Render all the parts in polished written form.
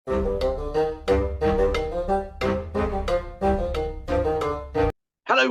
Hello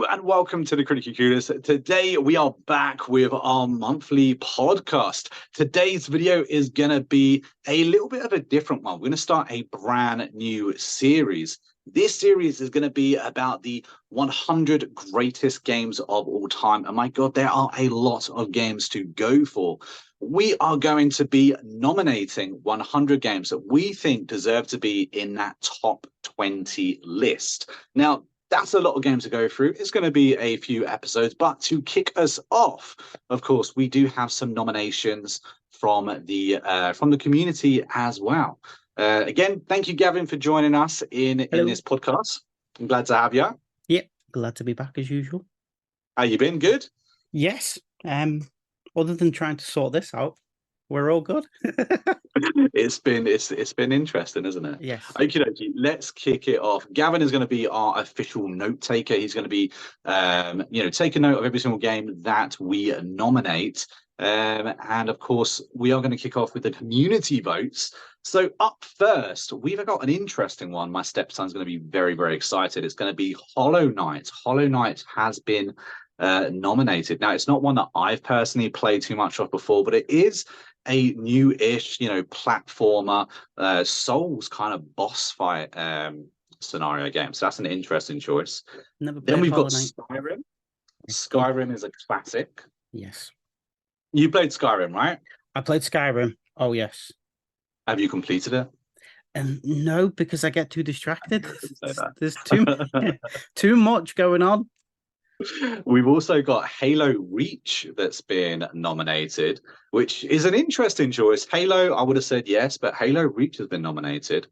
and welcome to the Critically Curious. Today we are back with our monthly podcast. Today's video is going to be a little bit of a different one. We're going to start a brand new series. This series is going to be about the 100 greatest games of all time. And my God, there are a lot of games to go for. We are going to be nominating 100 games that we think deserve to be in that top 20 list. Now, that's a lot of games to go through. It's going to be a few episodes, but to kick us off, of course, we do have some nominations from the community as well. Again, thank you, Gavin, for joining us in this podcast. I'm glad to have you. Yep, glad to be back as usual. How you been? Good? Yes. Other than trying to sort this out, we're all good. It's been interesting, isn't it? Yes. Okay, let's kick it off. Gavin is going to be our official note taker. He's going to be take a note of every single game that we nominate. And of course, we are going to kick off with the community votes. So up first, we've got an interesting one. My stepson's going to be very, very excited. It's going to be Hollow Knight. Hollow Knight has been nominated. Now, it's not one that I've personally played too much of before, but it is a new-ish, platformer, Souls kind of boss fight scenario game. So that's an interesting choice. Then we've got Skyrim. Skyrim is a classic. Yes. You played Skyrim, right? I played Skyrim. Oh, yes. Have you completed it? No, because I get too distracted. There's too much going on. We've also got Halo Reach that's been nominated, which is an interesting choice. Halo, I would have said yes, but Halo Reach has been nominated.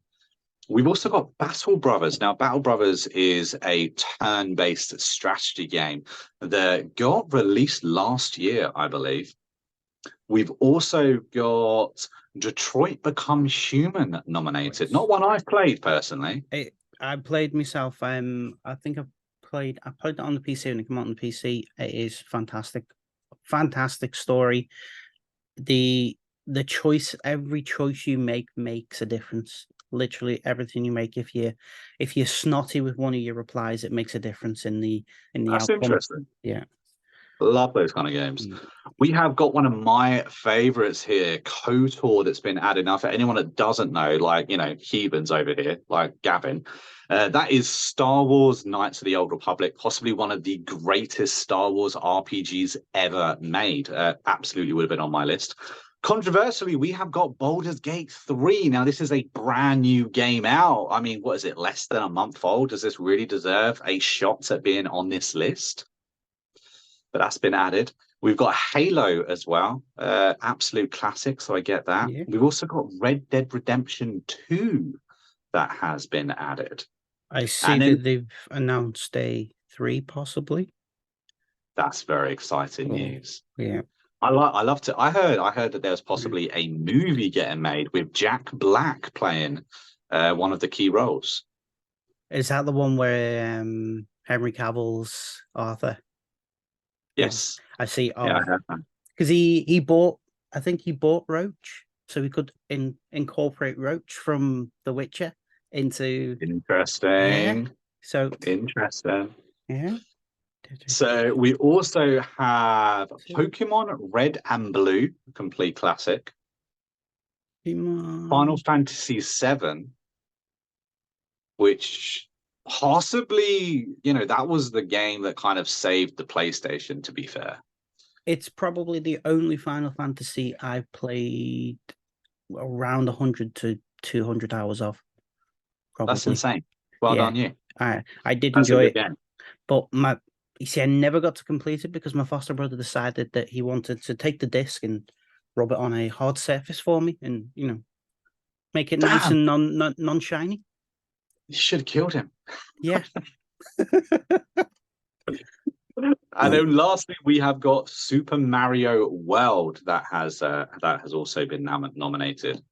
We've also got Battle Brothers. Now, Battle Brothers is a turn-based strategy game that got released last year, I believe. We've also got Detroit Become Human nominated. Not one I've played personally. I played myself. I think I played it on the PC when it came out on the PC. It is fantastic story. The choice, every choice you make makes a difference. Literally everything you make. If you're snotty with one of your replies, it makes a difference in the That's outcome. Interesting. Yeah. Love those kind of games. We have got one of my favorites here, KOTOR, that's been added. Now, for anyone that doesn't know, heathens over here, like Gavin, that is Star Wars Knights of the Old Republic, possibly one of the greatest Star Wars RPGs ever made. Absolutely would have been on my list. Controversially, we have got Baldur's Gate 3. Now, this is a brand new game out. I mean, what is it, less than a month old? Does this really deserve a shot at being on this list? But that's been added. We've got Halo as well, absolute classic, so I get that. Yeah. We've also got Red Dead Redemption 2 that has been added. I see that they've announced a 3 possibly. That's very exciting news. Yeah. I heard that there's possibly a movie getting made with Jack Black playing one of the key roles. Is that the one where Henry Cavill's Arthur? Yes, I see. Because he bought Roach, so he could incorporate Roach from The Witcher into. Interesting. Yeah. So interesting. Yeah. So we also have Pokemon Red and Blue, complete classic. Final Fantasy VII, which possibly, that was the game that kind of saved the PlayStation, to be fair. It's probably the only Final Fantasy I've played around 100 to 200 hours of. Probably. That's insane. Well done, you. I did enjoy it. Game. But you see, I never got to complete it because my foster brother decided that he wanted to take the disc and rub it on a hard surface for me and, make it nice and non-shiny. You should have killed him. Yeah. And then lastly, we have got Super Mario World that has also been nominated.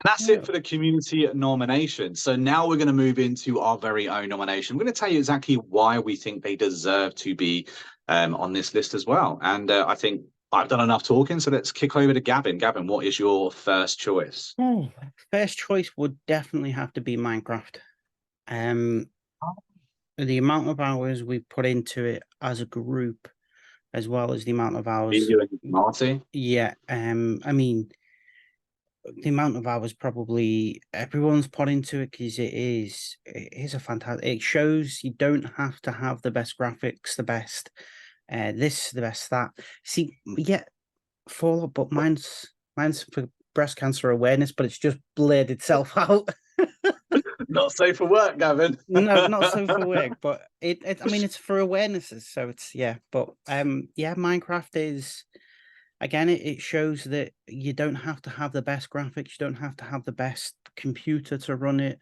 That's it for the community nomination. So now we're going to move into our very own nomination. We're going to tell you exactly why we think they deserve to be on this list as well. And I think I've done enough talking, so let's kick over to Gavin. Gavin, what is your first choice? Oh, first choice would definitely have to be Minecraft. Um, the amount of hours we put into it as a group, as well as the amount of hours, You and Marty? yeah. I mean, the amount of hours probably everyone's put into it because it is a fantastic. It shows you don't have to have the best graphics, the best this, the best that. See, yeah, Fallout, but mine's for breast cancer awareness, but it's just blurred itself out. Not safe for work, Gavin. No, not so for work, but I mean, it's for awarenesses, so it's yeah. But yeah, Minecraft is again, it shows that you don't have to have the best graphics, you don't have to have the best computer to run it,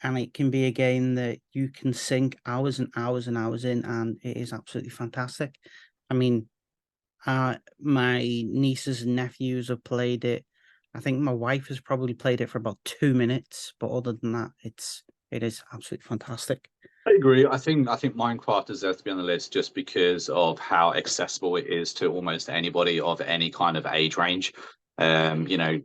and it can be a game that you can sink hours and hours and hours in, and it is absolutely fantastic. I mean, my nieces and nephews have played it. I think my wife has probably played it for about 2 minutes, but other than that, it is absolutely fantastic. I agree. I think Minecraft deserves to be on the list just because of how accessible it is to almost anybody of any kind of age range. You know,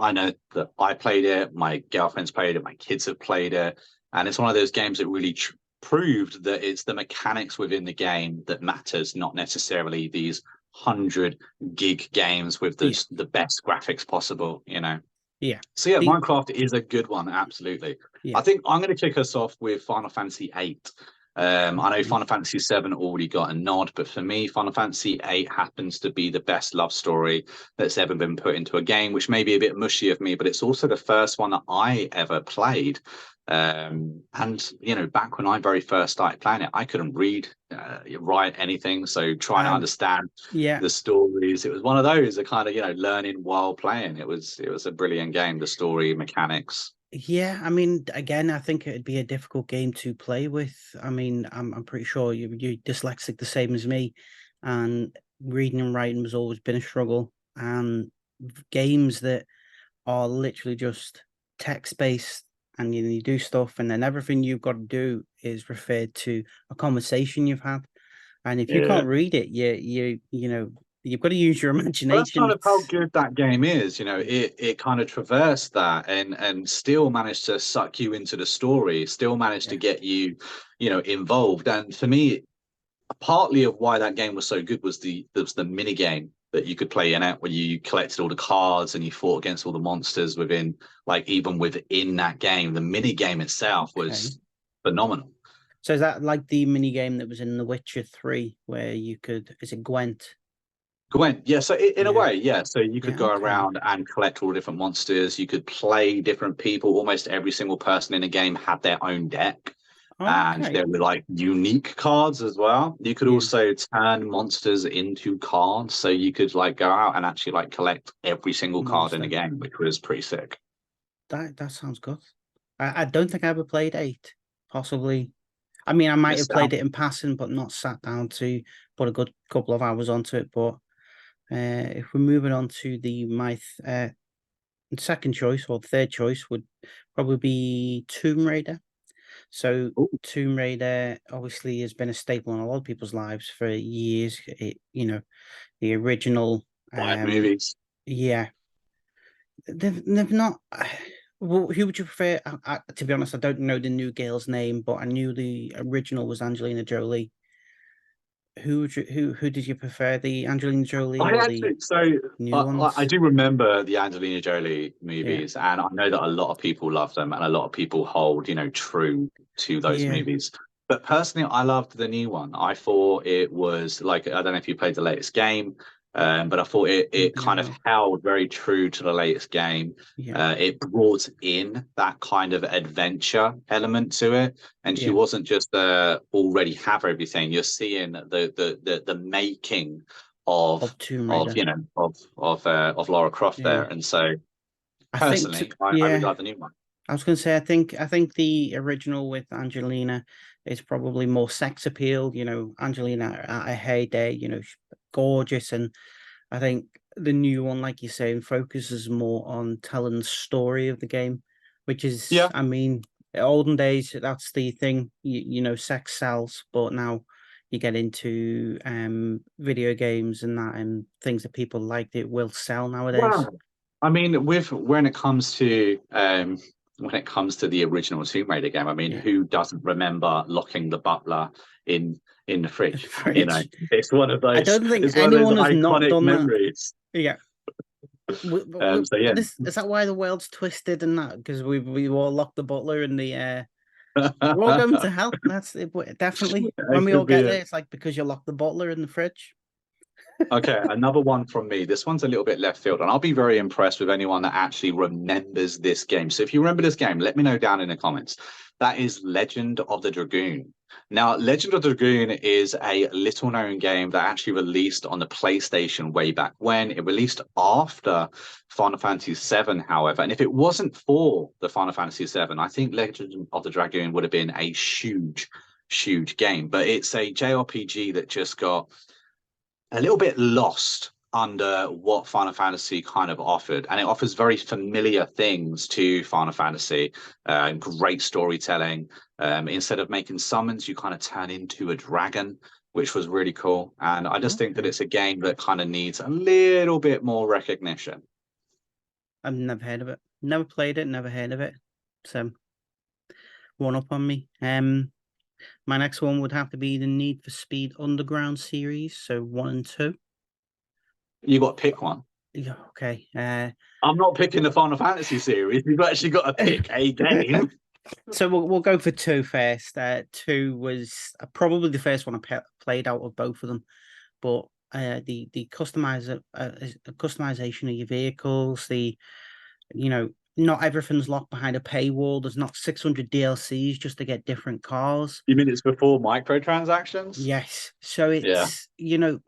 I know that I played it, my girlfriend's played it, my kids have played it, and it's one of those games that really proved that it's the mechanics within the game that matters, not necessarily these 100 gig games with Yeah, the best graphics possible. You know. yeah, So yeah, the Minecraft is a good one, absolutely. yeah. I think I'm going to kick us off with Final Fantasy VIII. I know Okay. Final Fantasy VII already got a nod, but for me, Final Fantasy VIII happens to be the best love story that's ever been put into a game, which may be a bit mushy of me, but it's also the first one that I ever played. And you know, back when I very first started playing it, I couldn't read, write anything, so trying to Um, understand yeah, the stories, it was one of those, a kind of, you know, learning while playing. It was a brilliant game, the story mechanics. yeah. I mean, again, I think it'd be a difficult game to play with. I mean, I'm pretty sure you're dyslexic the same as me, and reading and writing has always been a struggle. And games that are literally just text based, and you do stuff, and then everything you've got to do is referred to a conversation you've had. And if you Yeah. can't read it, you know you've got to use your Well, that's imagination. kind of how good that game is. You know, it kind of traversed that and still managed to suck you into the story, still managed to Yeah. get you, you know, involved. And for me, partly of why that game was so good was the mini game that you could play in it, where you collected all the cards and you fought against all the monsters within, like even within that game. The mini game itself Okay. was phenomenal. So is that like the mini game that was in The Witcher 3, where you could, is it Gwent? Gwen, yeah. So in a Yeah. way, yeah. So you could Yeah. go Okay. around and collect all different monsters. You could play different people. Almost every single person in a game had their own deck, and Okay. there were like unique cards as well. You could Yeah. also turn monsters into cards, so you could like go out and actually like collect every single card in the Monster. game, which was pretty sick. That sounds good. I don't think I ever played 8. Possibly. I mean, I might have Missed played out. it in passing, but not sat down to put a good couple of hours onto it. But if we're moving on to second choice or third choice would probably be Tomb Raider. So Ooh, Tomb Raider obviously has been a staple in a lot of people's lives for years. The original, five movies. yeah, they've not. Well, who would you prefer? To be honest, I don't know the new girl's name, but I knew the original was Angelina Jolie. Who did you prefer, the Angelina Jolie I or the actually, so new I ones? do remember the Angelina Jolie Yeah, movies, and I know that a lot of people love them, and a lot of people hold, you know, true to those yeah, movies. But personally, I loved the new one. I thought it was like, I don't know if you played the latest game, but I thought it kind of no, held very true to the latest game. yeah, It brought in that kind of adventure element to it, and she yeah, wasn't just already have everything. You're seeing the making of Tomb of Raider. you know of Laura Croft there. Yeah, And so I think personally, I really yeah. like the new one. I was going to say, I think the original with Angelina is probably more sex appeal. Angelina at her heyday, gorgeous, and I think the new one, like you're saying, focuses more on telling the story of the game, which is, Yeah, I mean, olden days, that's the thing. Sex sells, but now you get into video games and that, and things that people like, it will sell nowadays. Wow. I mean, with when it comes to the original Tomb Raider game, I mean, Yeah. who doesn't remember locking the butler in the fridge? You know, Fridge. it's one of I those don't think it's one of those anyone has not iconic done that. memories. Yeah. So yeah. Is that why the world's twisted and that? Because we all locked the butler in the we're all going to hell. That's it, definitely. When It we all could be get it. there, it's like because you locked the butler in the fridge. Okay, another one from me. This one's a little bit left field, and I'll be very impressed with anyone that actually remembers this game. So if you remember this game, let me know down in the comments. That is Legend of the Dragoon. Now, Legend of the Dragoon is a little known game that actually released on the PlayStation way back when. It released after Final Fantasy VII, however. And if it wasn't for the Final Fantasy VII, I think Legend of the Dragoon would have been a huge, huge game. But it's a JRPG that just got a little bit lost under what Final Fantasy kind of offered. And it offers very familiar things to Final Fantasy, great storytelling. Instead of making summons, you kind of turn into a dragon, which was really cool. And I just think that Okay. it's a game that kind of needs a little bit more recognition. I've never heard of it. Never played it, never heard of it. So one up on me. My next one would have to be the Need for Speed Underground series, so 1 and 2. You got to pick one. Yeah, okay. I'm not picking the Final Fantasy series. You've actually got to pick a game. So we'll go for 2 first. 2 was probably the first one I played out of both of them, but the customization of your vehicles, not everything's locked behind a paywall. There's not 600 DLCs just to get different cars. You mean it's before microtransactions? Yes. So Yeah. it's,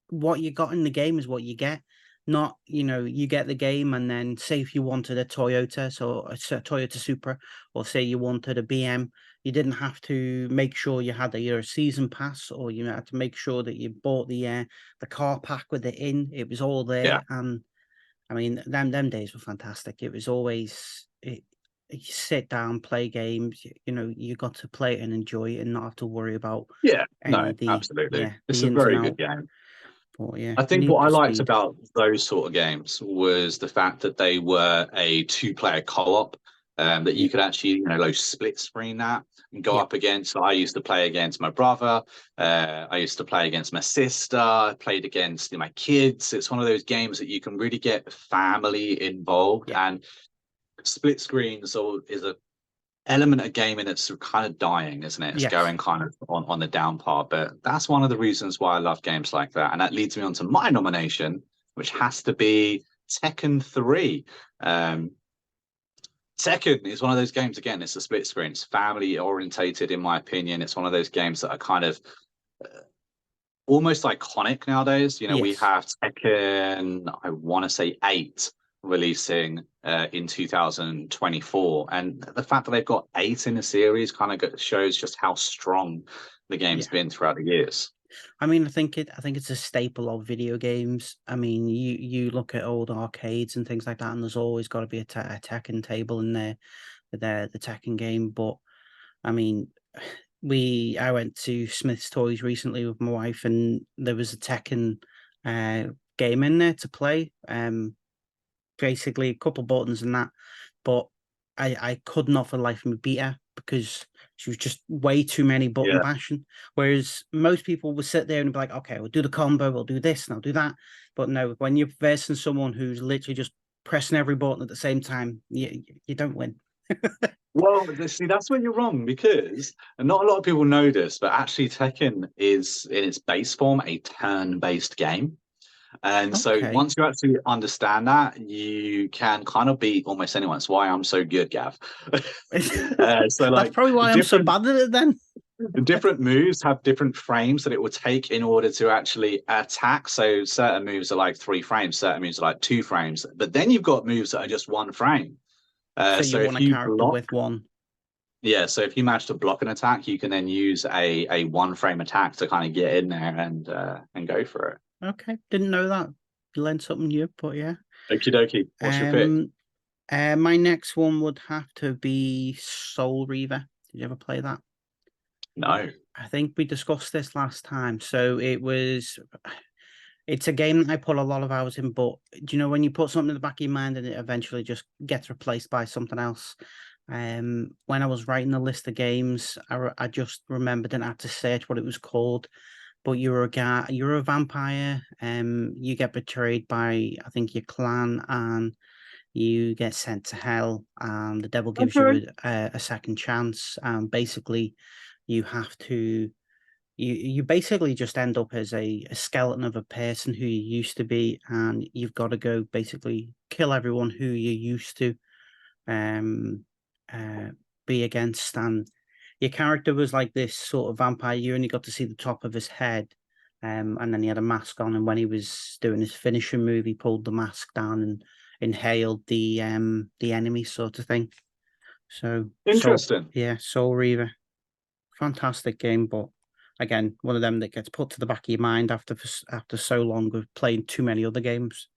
what you got in the game is what you get. Not, you get the game and then say if you wanted a Toyota, so a Toyota Supra, or say you wanted a BM, you didn't have to make sure you had a season pass, or you had to make sure that you bought the car pack with it in. It was all there. Yeah. And I mean, them days were fantastic. It was always you sit down, play games. You got to play it and enjoy it, and not have to worry about Yeah. any No, of the absolutely. It's the a ins and very good out. game. But yeah, I think Need what I for liked Speed. about those sort of games was the fact that they were a two-player co-op, that Yeah, you could actually, like split screen that and go yeah, up against. So I used to play against my brother. I used to play against my sister. I played against my kids. It's one of those games that you can really get family involved, yeah. and split screens is a element of gaming that's kind of dying, isn't it? It's Yes. going kind of on the down part, but that's one of the reasons why I love games like that. And that leads me on to my nomination, which has to be Tekken 3. Tekken is one of those games, again, it's a split screen. It's family orientated, in my opinion. It's one of those games that are kind of almost iconic nowadays. We Yes. have Tekken, I want to say 8 releasing in 2024, and the fact that they've got 8 in the series kind of shows just how strong the game's Yeah. been throughout the years. I mean, I think it's a staple of video games. I mean, you look at old arcades and things like that, and there's always got to be a Tekken table in there, the Tekken game. But I mean, I went to Smith's Toys recently with my wife, and there was a Tekken game in there to play. Basically a couple buttons and that, but I could not for the life of me beat her because she was just way too many button Yeah. bashing. Whereas most people would sit there and be like, okay, we'll do the combo, we'll do this and I'll do that. But no, when you're versing someone who's literally just pressing every button at the same time, you don't win. Well, see, that's where you're wrong, because not a lot of people know this, but actually Tekken is in its base form a turn-based game. And so Okay. once you actually understand that, you can kind of beat almost anyone. That's why I'm so good, Gav. So That's like probably why I'm so bad at it then. the different moves have different frames that it will take in order to actually attack. So certain moves are like 3 frames, certain moves are like 2 frames, but then you've got moves that are just 1 frame. So So you want if a you character block, with one. yeah, so if you manage to block an attack, you can then use a 1 frame attack to kind of get in there and go for it. Okay, didn't know that. Learned something new, but yeah. Okie dokie. What's your pick? My next one would have to be Soul Reaver. Did you ever play that? No. I think we discussed this last time. So it's a game that I put a lot of hours in, but do you know when you put something in the back of your mind and it eventually just gets replaced by something else? When I was writing the list of games, I just remembered and had to search what it was called. But you're a guy, you're a vampire. You get betrayed by, I think, your clan, and you get sent to hell, and the devil gives Okay. you a second chance. And basically, you have to you basically just end up as a skeleton of a person who you used to be, and you've got to go basically kill everyone who you used to um uh be against. And your character was like this sort of vampire. You only got to see the top of his head, and then he had a mask on, and when he was doing his finishing move, he pulled the mask down and inhaled the enemy, sort of thing. So Interesting. yeah, Soul Reaver, fantastic game, but again, one of them that gets put to the back of your mind after so long of playing too many other games.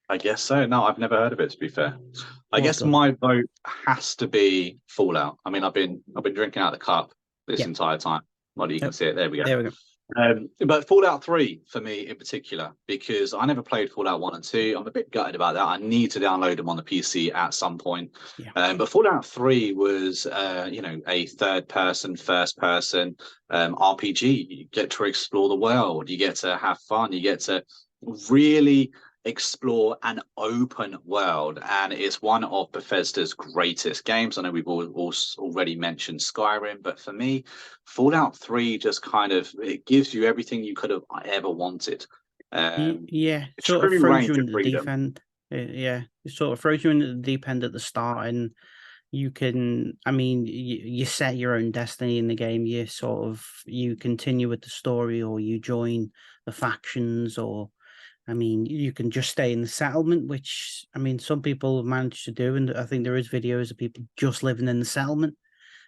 I guess so. No, I've never heard of it, to be fair. I Well guess done. my vote has to be Fallout. I mean, I've been drinking out of the cup this Yeah. entire time. Well, you can see it. There we go. There we go. But Fallout 3 for me in particular, because I never played Fallout 1 and 2. I'm a bit gutted about that. I need to download them on the PC at some point. Yeah. But Fallout 3 was, a third person, first person RPG. You get to explore the world. You get to have fun. You get to really explore an open world, and it's one of Bethesda's greatest games. I know we've all already mentioned Skyrim, but for me, Fallout 3 just kind of it gives you everything you could have ever wanted. Yeah, A sort of true throws you range of into the deep freedom. end. Yeah, it sort of throws you into the deep end at the start, and you can, I mean, you set your own destiny in the game. You continue with the story, or you join the factions, or I mean, you can just stay in the settlement, which I mean, some people have managed to do, and I think there is videos of people just living in the settlement.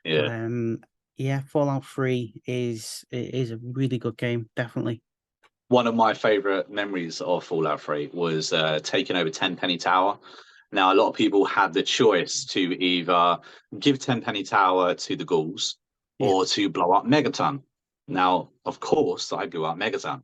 But Yeah. yeah, Fallout 3 is a really good game, definitely. One of my favorite memories of Fallout 3 was taking over Tenpenny Tower. Now, a lot of people had the choice to either give Tenpenny Tower to the ghouls Yeah. or to blow up Megaton. Now, of course, I blew up Megaton.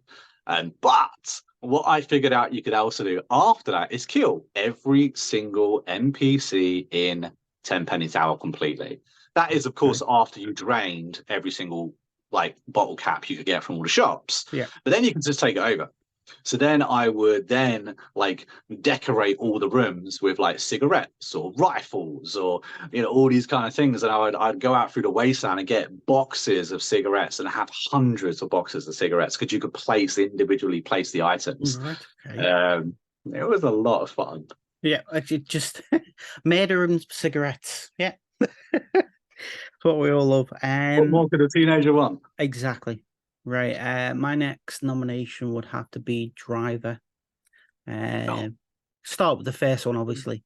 But what I figured out you could also do after that is kill every single NPC in Tenpenny Tower completely. That is, of course, Okay. after you drained every single like bottle cap you could get from all the shops. Yeah. But then you can just take it over. So then I would then like decorate all the rooms with like cigarettes or rifles or all these kind of things. And I'd go out through the wasteland and get boxes of cigarettes and have hundreds of boxes of cigarettes because you could individually place the items. Right. Okay. It was a lot of fun. Yeah. Just murder and cigarettes. Yeah. What we all love. What more could a teenager want? Exactly. Right. My next nomination would have to be Driver. Oh. Start with the first one, obviously.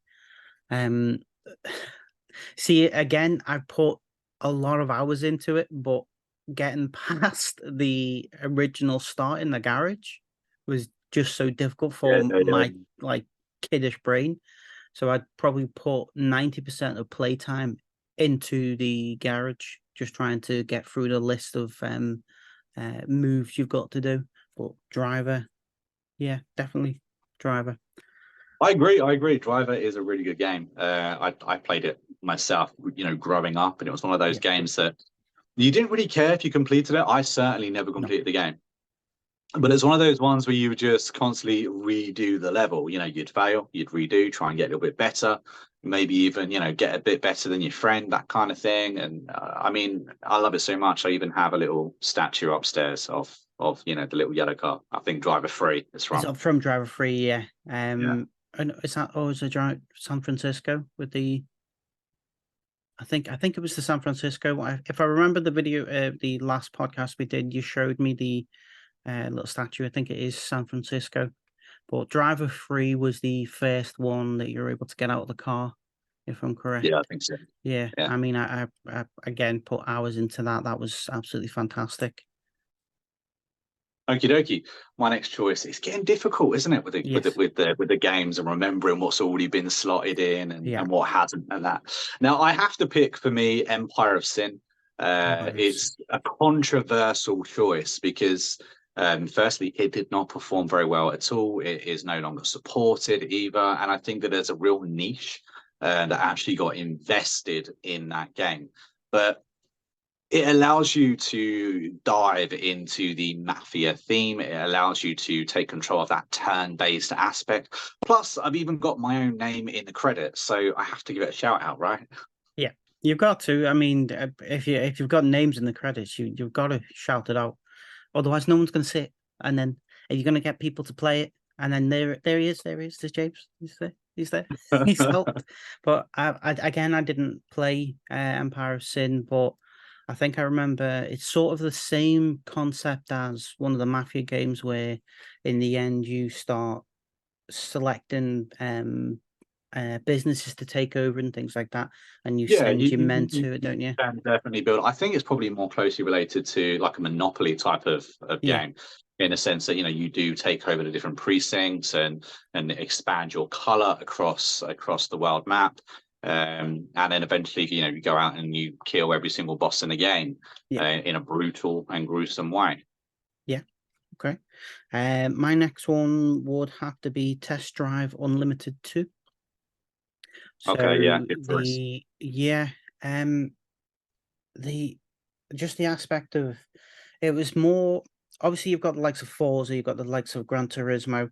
See, again, I put a lot of hours into it, but getting past the original start in the garage was just so difficult for my like kiddish brain. So I'd probably put 90% of playtime into the garage, just trying to get through the list of moves you've got to do. But Driver, yeah, definitely Driver. I agree. Driver is a really good game. I played it myself, growing up, and it was one of those Yeah. games that you didn't really care if you completed it. I certainly never completed the game. But it's one of those ones where you would just constantly redo the level. You'd fail, you'd redo, try and get a little bit better, maybe even, get a bit better than your friend, that kind of thing. And I mean, I love it so much. I even have a little statue upstairs of the little yellow car. I think Driver 3 is It's from. up from Driver 3, yeah. Yeah. And is that is it San Francisco with the I think it was the San Francisco. If I remember the video, the last podcast we did, you showed me the little statue. I think it is San Francisco. But Driver 3 was the first one that you're able to get out of the car, if I'm correct. Yeah, I think so. Yeah. Yeah. I mean, I again put hours into that. That was absolutely fantastic. Okie dokie. My next choice is getting difficult, isn't it? With the games and remembering what's already been slotted in and what hasn't and that. Now I have to pick for me Empire of Sin. It's a controversial choice because, firstly, it did not perform very well at all. It is no longer supported either. And I think that there's a real niche that actually got invested in that game. But it allows you to dive into the mafia theme. It allows you to take control of that turn-based aspect. Plus, I've even got my own name in the credits, so I have to give it a shout out, right? Yeah, you've got to. I mean, if you've got names in the credits, you've got to shout it out. Otherwise, no one's going to sit. And then you're going to get people to play it. And then there he is. There he is. There's James. He's there. He's there. He's helped. But I didn't play Empire of Sin, but I think I remember it's sort of the same concept as one of the Mafia games where in the end you start selecting businesses to take over and things like that, and you Yeah, send your men to it, don't you? can definitely build. I think it's probably more closely related to like a Monopoly type of Yeah. game, in a sense that you do take over the different precincts and expand your color across the world map, and then eventually you go out and you kill every single boss in the game, in a brutal and gruesome way. Yeah. Okay. My next one would have to be Test Drive Unlimited 2. Okay, yeah, So good choice. the just the aspect of it was more, obviously you've got the likes of Forza, you've got the likes of Gran Turismo.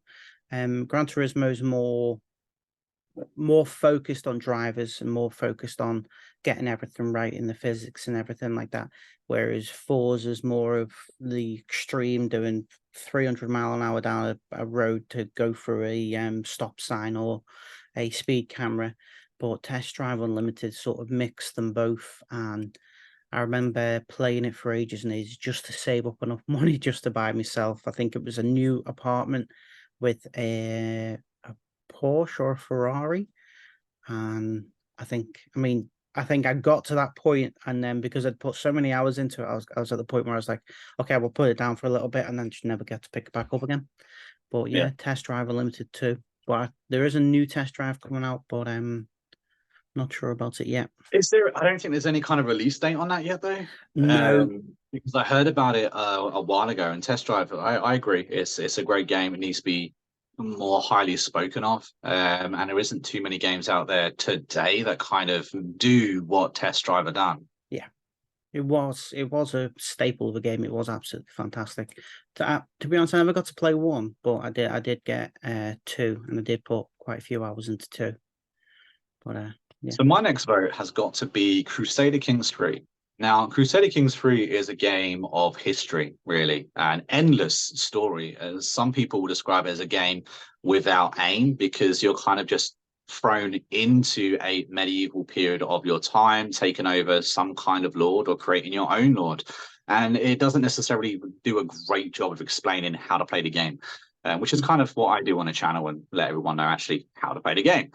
Gran Turismo is more focused on drivers and more focused on getting everything right in the physics and everything like that. Whereas Forza is more of the extreme, doing 300-mile-an-hour down a road to go through a stop sign or a speed camera. But Test Drive Unlimited sort of mixed them both. And I remember playing it for ages and ages just to save up enough money just to buy myself. I think it was a new apartment with a Porsche or a Ferrari. And I think I got to that point, and then because I'd put so many hours into it, I was at the point where I was like, okay, we'll put it down for a little bit and then just never get to pick it back up again. But yeah, Test Drive Unlimited 2. But there is a new Test Drive coming out, but not sure about it yet. Is there? I don't think there's any kind of release date on that yet, though. No. Because I heard about it a while ago. And Test Drive, I agree. It's a great game. It needs to be more highly spoken of. And there isn't too many games out there today that kind of do what Test Drive have done. Yeah. It was a staple of a game. It was absolutely fantastic. To be honest, I never got to play one, but I did get 2, and I did put quite a few hours into 2. But yeah. So my next vote has got to be Crusader Kings 3. Now, Crusader Kings 3 is a game of history, really, an endless story. As some people will describe it as a game without aim, because you're kind of just thrown into a medieval period of your time, taking over some kind of lord or creating your own lord. And it doesn't necessarily do a great job of explaining how to play the game. Which is kind of what I do on a channel, and let everyone know actually how to play the game.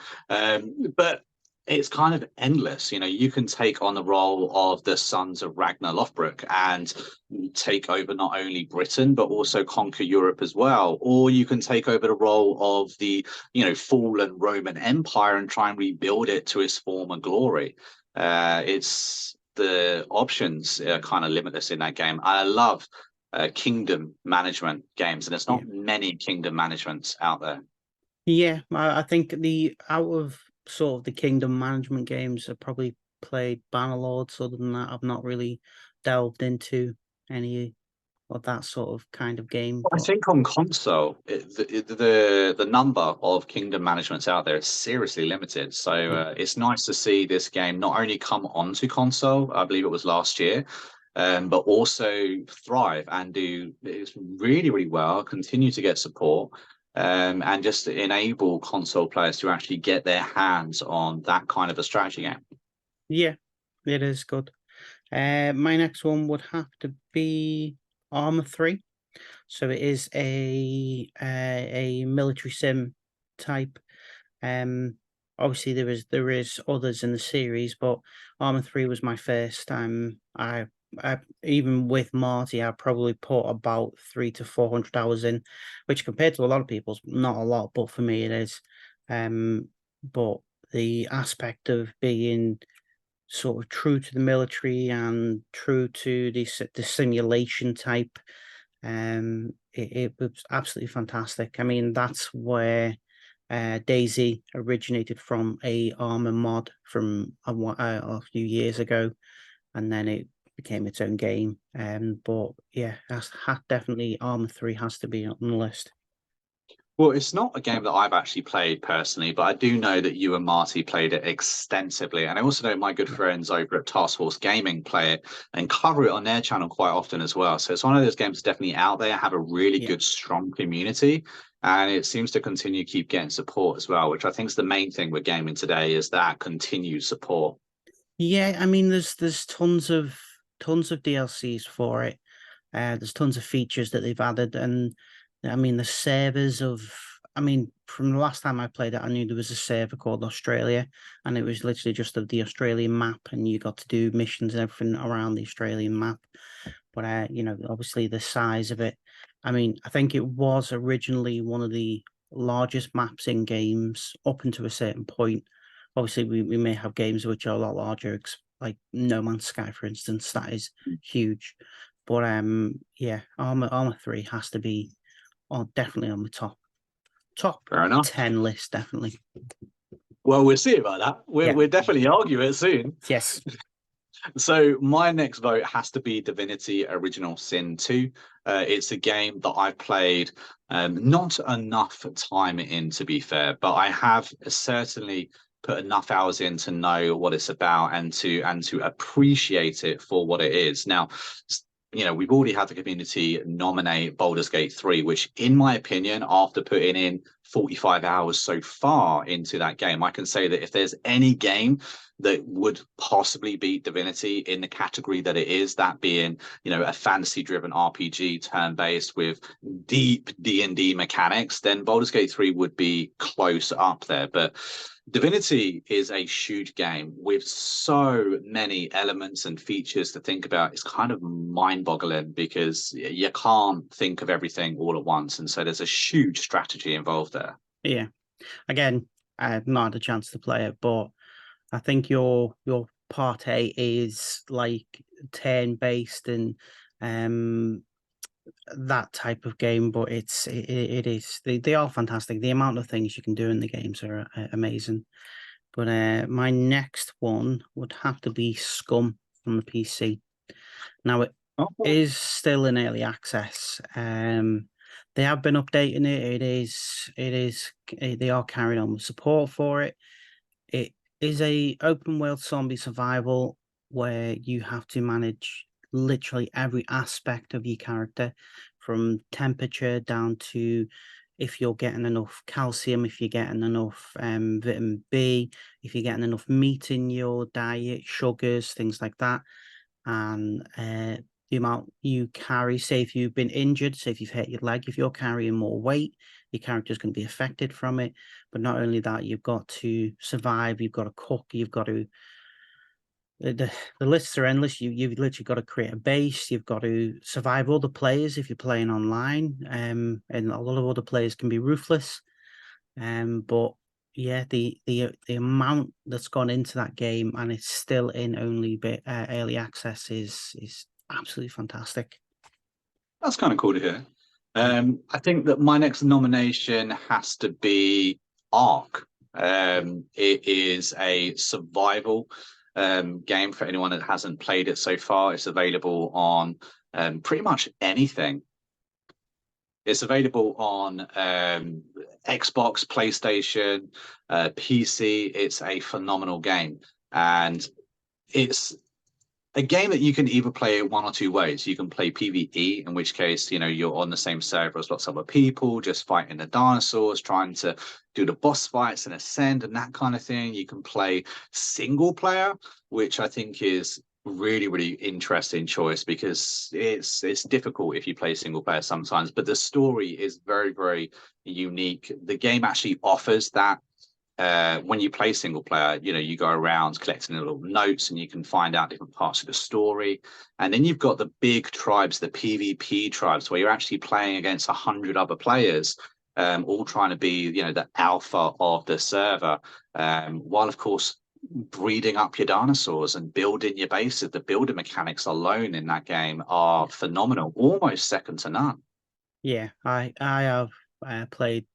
But it's kind of endless. You can take on the role of the sons of Ragnar Lothbrok and take over not only Britain, but also conquer Europe as well. Or you can take over the role of the, fallen Roman Empire and try and rebuild it to its former glory. It's the options are kind of limitless in that game. I love kingdom management games, and there's not many kingdom managements out there. Yeah, I think out of sort of the kingdom management games, I probably played Bannerlords. Other than that, I've not really delved into any of that sort of kind of game. I think on console, the number of kingdom managements out there is seriously limited. So it's nice to see this game not only come onto console, I believe it was last year, but also thrive and do really, really well, continue to get support, and just enable console players to actually get their hands on that kind of a strategy game. Yeah, it is good. My next one would have to be Arma 3. So it is a military sim type. Obviously there is others in the series, but Arma 3 was my first. I even with Marty, I probably put about 300 to 400 hours in, which compared to a lot of people's not a lot, but for me it is. But the aspect of being sort of true to the military and true to the simulation type. It was absolutely fantastic. I mean, that's where Daisy originated from, a Armor mod from a few years ago, and then it became its own game. But yeah, definitely Armor 3 has to be on the list. Well, it's not a game that I've actually played personally, but I do know that you and Marty played it extensively. And I also know my good Yeah. friends over at Task Force Gaming play it and cover it on their channel quite often as well. So it's one of those games that's definitely out there, have a really Yeah. good, strong community. And it seems to continue keep getting support as well, which I think is the main thing with gaming today is that continued support. Yeah, I mean, there's tons of DLCs for it. There's tons of features that they've added, and I mean the servers of. I mean, from the last time I played it, I knew there was a server called Australia, and it was literally just of the Australian map, and you got to do missions and everything around the Australian map. But you know, obviously the size of it. I mean, I think it was originally one of the largest maps in games up until a certain point. Obviously, we may have games which are a lot larger, like No Man's Sky, for instance. That is huge. But yeah, Armor 3 has to be definitely on the top Fair enough. 10 list, definitely. Well, we'll see about that. Yeah. We'll definitely argue it soon. Yes. So my next vote has to be Divinity Original Sin 2. It's a game that I've played not enough time in, to be fair, but I have certainly put enough hours in to know what it's about and to appreciate it for what it is. Now, you know, we've already had the community nominate Baldur's Gate 3, which, in my opinion, after putting in 45 hours so far into that game, I can say that if there's any game that would possibly beat Divinity in the category that it is, that being, you know, a fantasy-driven RPG turn-based with deep D&D mechanics, then Baldur's Gate 3 would be close up there. But Divinity is a huge game with so many elements and features to think about. It's kind of mind-boggling because you can't think of everything all at once. And so there's a huge strategy involved there. Yeah. Again, I have not had a chance to play it, but I think your part A is like turn-based and that type of game, but it is they are fantastic. The amount of things you can do in the games are amazing. But my next one would have to be Scum on the PC. Now it is still in early access. They have been updating it. They are carrying on with support for it. It is a open world zombie survival where you have to manage literally every aspect of your character, from temperature down to if you're getting enough calcium, if you're getting enough vitamin B, if you're getting enough meat in your diet, sugars, things like that. And the amount you carry, say if you've been injured, say if you've hurt your leg, if you're carrying more weight, your character's going to be affected from it. But not only that, you've got to survive, you've got to cook, you've got to the lists are endless. You've literally got to create a base. You've got to survive other players if you're playing online. And a lot of other players can be ruthless. But yeah, the amount that's gone into that game, and it's still in only early access, is absolutely fantastic. That's kind of cool to hear. I think that my next nomination has to be Ark. It is a survival game for anyone that hasn't played it so far. It's available on pretty much anything. It's available on Xbox, PlayStation, PC. It's a phenomenal game. And it's a game that you can either play one or two ways. You can play PvE, in which case, you know, you're on the same server as lots of other people, just fighting the dinosaurs, trying to do the boss fights and ascend and that kind of thing. You can play single player, which I think is really, really interesting choice because it's difficult if you play single player sometimes, but the story is very, very unique. The game actually offers that. When you play single player, you know, you go around collecting little notes and you can find out different parts of the story. And then you've got the big tribes, the PvP tribes, where you're actually playing against 100 other players, all trying to be, you know, the alpha of the server. While, of course, breeding up your dinosaurs and building your bases. The builder mechanics alone in that game are phenomenal, almost second to none. Yeah, I have played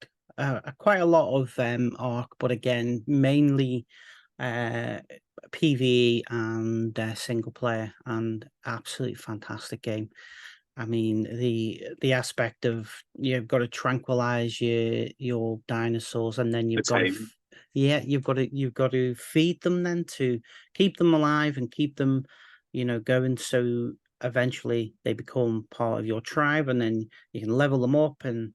quite a lot of Ark, but again, mainly PvE and single player, and absolutely fantastic game. I mean, the aspect of you've got to tranquilize your dinosaurs, and then you've got to It's yeah, you've got to feed them then to keep them alive and keep them, going. So eventually they become part of your tribe, and then you can level them up, and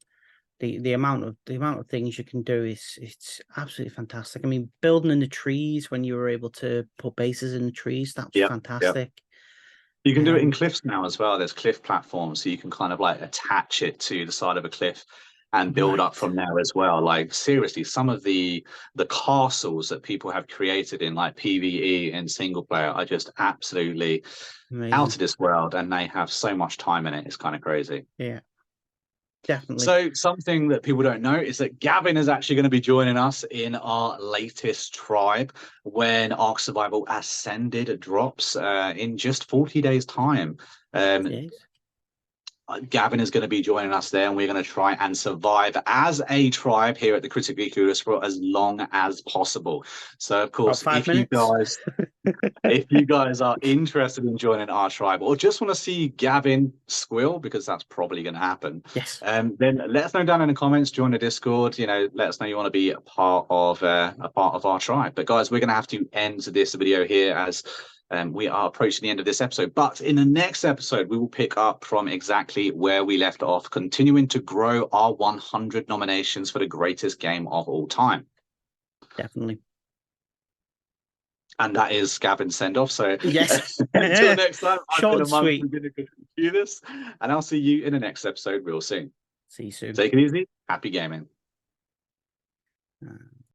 the amount of things you can do is it's absolutely fantastic. I mean, building in the trees when you were able to put bases in the trees, that was Yep, yep. fantastic. You can do it in Um, cliffs now as well. There's cliff platforms, so you can kind of like attach it to the side of a cliff and build up right, from there as well. Like seriously, some of the castles that people have created in like PvE and single player are just absolutely out amazing. of this world, and they have so much time in it. It's kind of crazy. Yeah, definitely. So something that people don't know is that Gavin is actually going to be joining us in our latest tribe when Ark Survival Ascended drops in just 40 days' time. Um, Yes. Gavin is going to be joining us there, and we're going to try and survive as a tribe here at the Critically Curious for as long as possible. So, of About course, 5 minutes. if you guys are interested in joining our tribe or just want to see Gavin squill, because that's probably going to happen, Yes, then let us know down in the comments. Join the Discord. Let us know you want to be a part of our tribe. But guys, we're going to have to end this video here as we are approaching the end of this episode. But in the next episode, we will pick up from exactly where we left off, continuing to grow our 100 nominations for the greatest game of all time. definitely. And that is Gavin's send off. So Yes. until next time, I've Short been a and month. sweet. We're going to do this, and I'll see you in the next episode real soon. See you soon. Take it easy. Happy gaming.